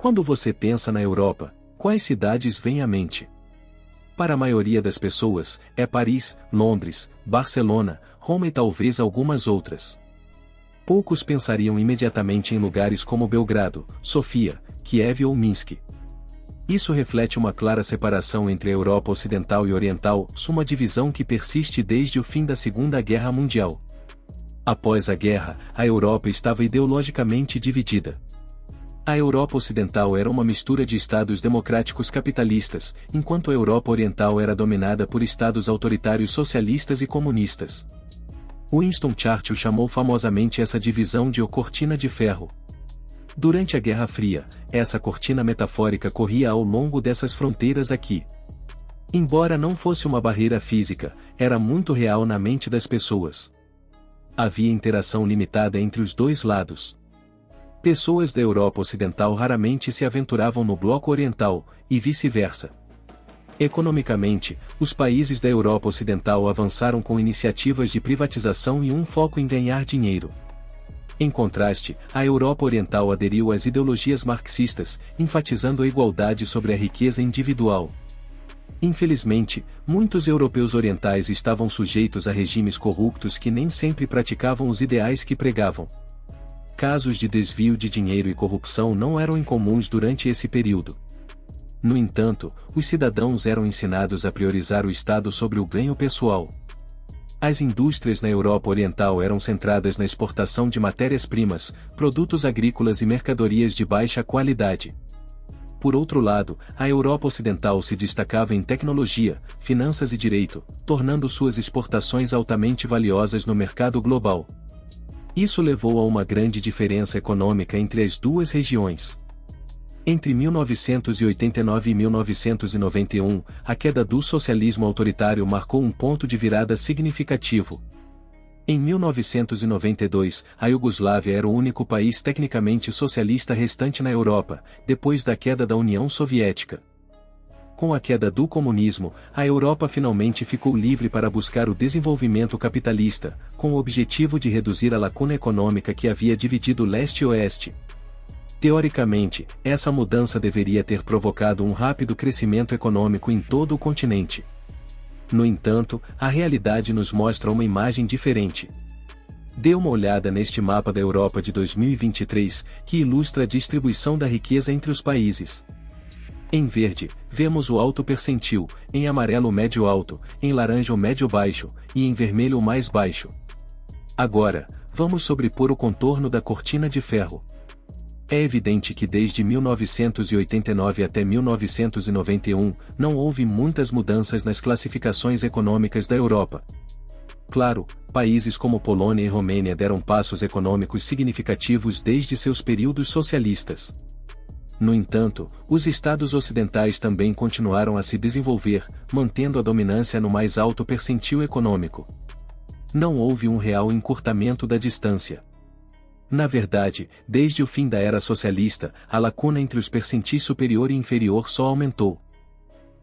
Quando você pensa na Europa, quais cidades vêm à mente? Para a maioria das pessoas, é Paris, Londres, Barcelona, Roma e talvez algumas outras. Poucos pensariam imediatamente em lugares como Belgrado, Sofia, Kiev ou Minsk. Isso reflete uma clara separação entre a Europa Ocidental e Oriental, uma divisão que persiste desde o fim da Segunda Guerra Mundial. Após a guerra, a Europa estava ideologicamente dividida. A Europa Ocidental era uma mistura de estados democráticos capitalistas, enquanto a Europa Oriental era dominada por estados autoritários socialistas e comunistas. Winston Churchill chamou famosamente essa divisão de "a cortina de ferro". Durante a Guerra Fria, essa cortina metafórica corria ao longo dessas fronteiras aqui. Embora não fosse uma barreira física, era muito real na mente das pessoas. Havia interação limitada entre os dois lados. Pessoas da Europa Ocidental raramente se aventuravam no bloco oriental, e vice-versa. Economicamente, os países da Europa Ocidental avançaram com iniciativas de privatização e um foco em ganhar dinheiro. Em contraste, a Europa Oriental aderiu às ideologias marxistas, enfatizando a igualdade sobre a riqueza individual. Infelizmente, muitos europeus orientais estavam sujeitos a regimes corruptos que nem sempre praticavam os ideais que pregavam. Casos de desvio de dinheiro e corrupção não eram incomuns durante esse período. No entanto, os cidadãos eram ensinados a priorizar o Estado sobre o ganho pessoal. As indústrias na Europa Oriental eram centradas na exportação de matérias-primas, produtos agrícolas e mercadorias de baixa qualidade. Por outro lado, a Europa Ocidental se destacava em tecnologia, finanças e direito, tornando suas exportações altamente valiosas no mercado global. Isso levou a uma grande diferença econômica entre as duas regiões. Entre 1989 e 1991, a queda do socialismo autoritário marcou um ponto de virada significativo. Em 1992, a Iugoslávia era o único país tecnicamente socialista restante na Europa, depois da queda da União Soviética. Com a queda do comunismo, a Europa finalmente ficou livre para buscar o desenvolvimento capitalista, com o objetivo de reduzir a lacuna econômica que havia dividido leste e oeste. Teoricamente, essa mudança deveria ter provocado um rápido crescimento econômico em todo o continente. No entanto, a realidade nos mostra uma imagem diferente. Dê uma olhada neste mapa da Europa de 2023, que ilustra a distribuição da riqueza entre os países. Em verde, vemos o alto percentil, em amarelo o médio alto, em laranja o médio baixo, e em vermelho o mais baixo. Agora, vamos sobrepor o contorno da cortina de ferro. É evidente que desde 1989 até 1991, não houve muitas mudanças nas classificações econômicas da Europa. Claro, países como Polônia e Romênia deram passos econômicos significativos desde seus períodos socialistas. No entanto, os estados ocidentais também continuaram a se desenvolver, mantendo a dominância no mais alto percentil econômico. Não houve um real encurtamento da distância. Na verdade, desde o fim da era socialista, a lacuna entre os percentis superior e inferior só aumentou.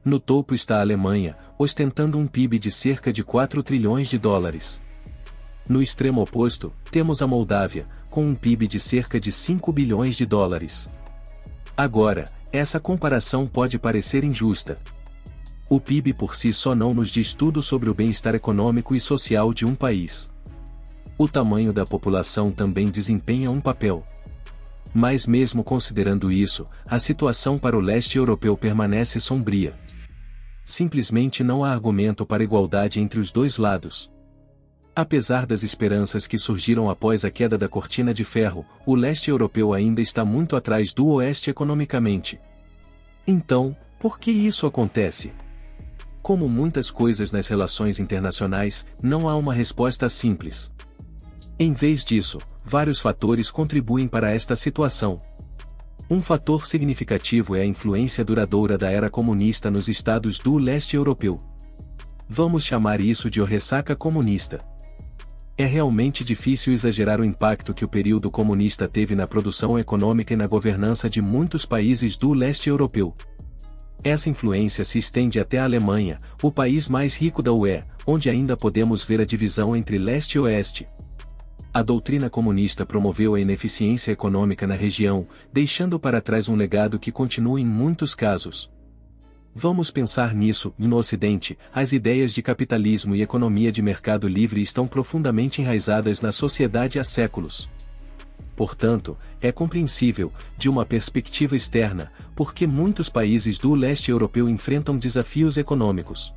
No topo está a Alemanha, ostentando um PIB de cerca de 4 trilhões de dólares. No extremo oposto, temos a Moldávia, com um PIB de cerca de 5 bilhões de dólares. Agora, essa comparação pode parecer injusta. O PIB por si só não nos diz tudo sobre o bem-estar econômico e social de um país. O tamanho da população também desempenha um papel. Mas mesmo considerando isso, a situação para o leste europeu permanece sombria. Simplesmente não há argumento para igualdade entre os dois lados. Apesar das esperanças que surgiram após a queda da cortina de ferro, o leste europeu ainda está muito atrás do oeste economicamente. Então, por que isso acontece? Como muitas coisas nas relações internacionais, não há uma resposta simples. Em vez disso, vários fatores contribuem para esta situação. Um fator significativo é a influência duradoura da era comunista nos estados do leste europeu. Vamos chamar isso de ressaca comunista. É realmente difícil exagerar o impacto que o período comunista teve na produção econômica e na governança de muitos países do leste europeu. Essa influência se estende até a Alemanha, o país mais rico da UE, onde ainda podemos ver a divisão entre leste e oeste. A doutrina comunista promoveu a ineficiência econômica na região, deixando para trás um legado que continua em muitos casos. Vamos pensar nisso. No Ocidente, as ideias de capitalismo e economia de mercado livre estão profundamente enraizadas na sociedade há séculos. Portanto, é compreensível, de uma perspectiva externa, porque muitos países do leste europeu enfrentam desafios econômicos.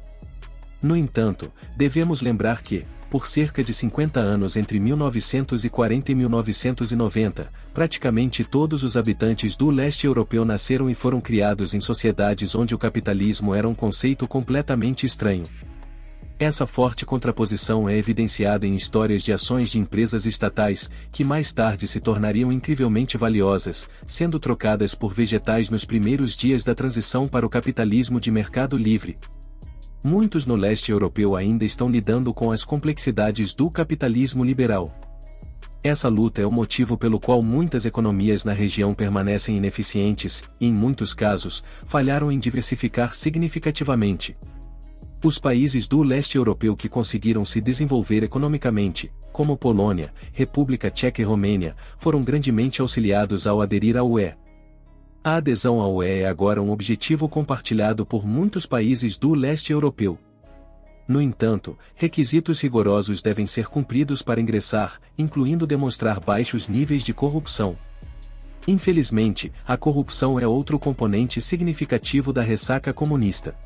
No entanto, devemos lembrar que, por cerca de 50 anos entre 1940 e 1990, praticamente todos os habitantes do leste europeu nasceram e foram criados em sociedades onde o capitalismo era um conceito completamente estranho. Essa forte contraposição é evidenciada em histórias de ações de empresas estatais, que mais tarde se tornariam incrivelmente valiosas, sendo trocadas por vegetais nos primeiros dias da transição para o capitalismo de mercado livre. Muitos no leste europeu ainda estão lidando com as complexidades do capitalismo liberal. Essa luta é o motivo pelo qual muitas economias na região permanecem ineficientes, e em muitos casos, falharam em diversificar significativamente. Os países do leste europeu que conseguiram se desenvolver economicamente, como Polônia, República Tcheca e Romênia, foram grandemente auxiliados ao aderir à UE. A adesão à UE é agora um objetivo compartilhado por muitos países do leste europeu. No entanto, requisitos rigorosos devem ser cumpridos para ingressar, incluindo demonstrar baixos níveis de corrupção. Infelizmente, a corrupção é outro componente significativo da ressaca comunista.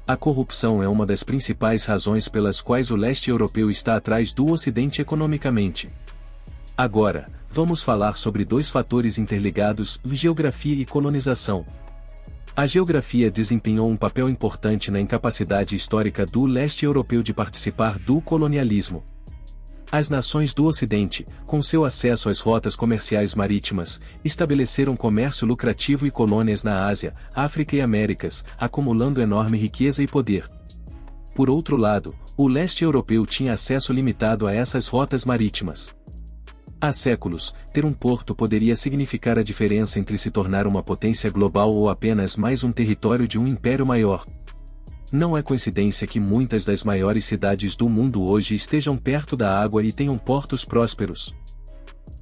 A corrupção é uma das principais razões pelas quais o leste europeu está atrás do Ocidente economicamente. Agora, vamos falar sobre dois fatores interligados: geografia e colonização. A geografia desempenhou um papel importante na incapacidade histórica do leste europeu de participar do colonialismo. As nações do Ocidente, com seu acesso às rotas comerciais marítimas, estabeleceram comércio lucrativo e colônias na Ásia, África e Américas, acumulando enorme riqueza e poder. Por outro lado, o leste europeu tinha acesso limitado a essas rotas marítimas. Há séculos, ter um porto poderia significar a diferença entre se tornar uma potência global ou apenas mais um território de um império maior. Não é coincidência que muitas das maiores cidades do mundo hoje estejam perto da água e tenham portos prósperos.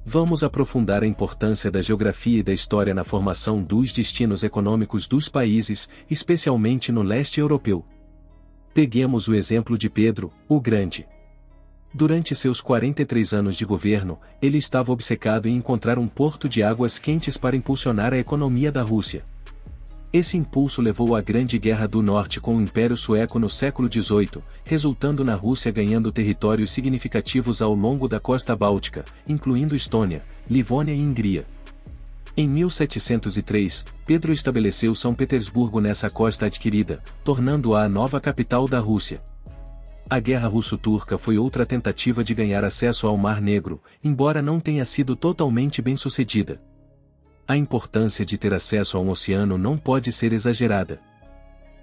Vamos aprofundar a importância da geografia e da história na formação dos destinos econômicos dos países, especialmente no leste europeu. Peguemos o exemplo de Pedro, o Grande. Durante seus 43 anos de governo, ele estava obcecado em encontrar um porto de águas quentes para impulsionar a economia da Rússia. Esse impulso levou à Grande Guerra do Norte com o Império Sueco no século XVIII, resultando na Rússia ganhando territórios significativos ao longo da costa báltica, incluindo Estônia, Livônia e Hungria. Em 1703, Pedro estabeleceu São Petersburgo nessa costa adquirida, tornando-a a nova capital da Rússia. A Guerra Russo-Turca foi outra tentativa de ganhar acesso ao Mar Negro, embora não tenha sido totalmente bem-sucedida. A importância de ter acesso a um oceano não pode ser exagerada.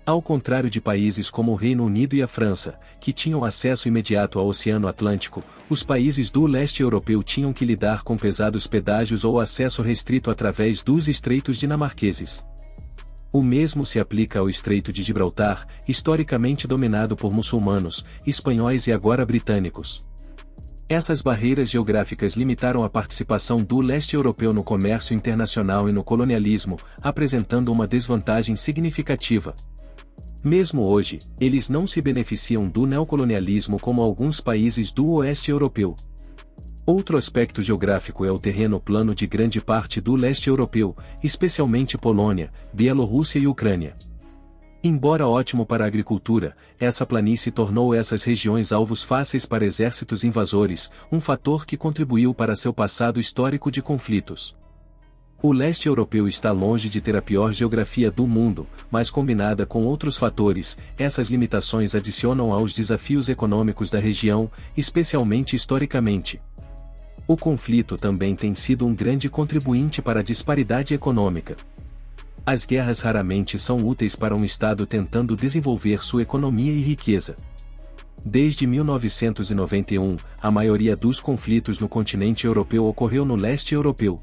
Ao contrário de países como o Reino Unido e a França, que tinham acesso imediato ao Oceano Atlântico, os países do leste europeu tinham que lidar com pesados pedágios ou acesso restrito através dos estreitos dinamarqueses. O mesmo se aplica ao Estreito de Gibraltar, historicamente dominado por muçulmanos, espanhóis e agora britânicos. Essas barreiras geográficas limitaram a participação do leste europeu no comércio internacional e no colonialismo, apresentando uma desvantagem significativa. Mesmo hoje, eles não se beneficiam do neocolonialismo como alguns países do oeste europeu. Outro aspecto geográfico é o terreno plano de grande parte do leste europeu, especialmente Polônia, Bielorrússia e Ucrânia. Embora ótimo para a agricultura, essa planície tornou essas regiões alvos fáceis para exércitos invasores, um fator que contribuiu para seu passado histórico de conflitos. O leste europeu está longe de ter a pior geografia do mundo, mas combinada com outros fatores, essas limitações adicionam aos desafios econômicos da região, especialmente historicamente. O conflito também tem sido um grande contribuinte para a disparidade econômica. As guerras raramente são úteis para um Estado tentando desenvolver sua economia e riqueza. Desde 1991, a maioria dos conflitos no continente europeu ocorreu no leste europeu.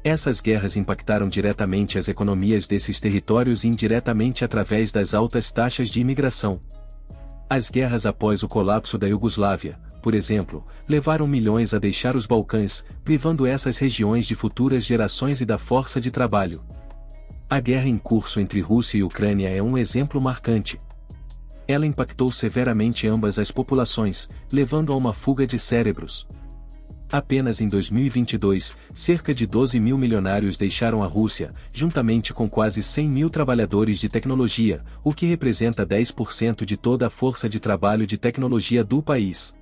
Essas guerras impactaram diretamente as economias desses territórios e indiretamente através das altas taxas de imigração. As guerras após o colapso da Iugoslávia, por exemplo, levaram milhões a deixar os Balcãs, privando essas regiões de futuras gerações e da força de trabalho. A guerra em curso entre Rússia e Ucrânia é um exemplo marcante. Ela impactou severamente ambas as populações, levando a uma fuga de cérebros. Apenas em 2022, cerca de 12 mil milionários deixaram a Rússia, juntamente com quase 100 mil trabalhadores de tecnologia, o que representa 10% de toda a força de trabalho de tecnologia do país.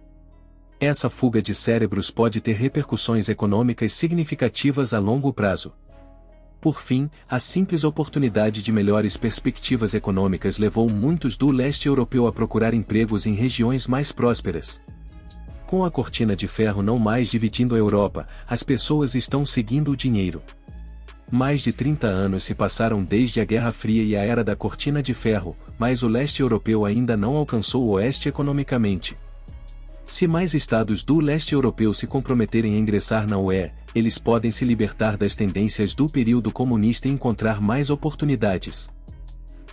Essa fuga de cérebros pode ter repercussões econômicas significativas a longo prazo. Por fim, a simples oportunidade de melhores perspectivas econômicas levou muitos do leste europeu a procurar empregos em regiões mais prósperas. Com a cortina de ferro não mais dividindo a Europa, as pessoas estão seguindo o dinheiro. Mais de 30 anos se passaram desde a Guerra Fria e a Era da Cortina de Ferro, mas o leste europeu ainda não alcançou o oeste economicamente. Se mais estados do leste europeu se comprometerem a ingressar na UE, eles podem se libertar das tendências do período comunista e encontrar mais oportunidades.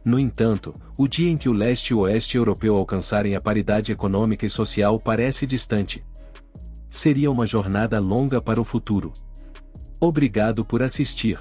No entanto, o dia em que o leste e o oeste europeu alcançarem a paridade econômica e social parece distante. Seria uma jornada longa para o futuro. Obrigado por assistir.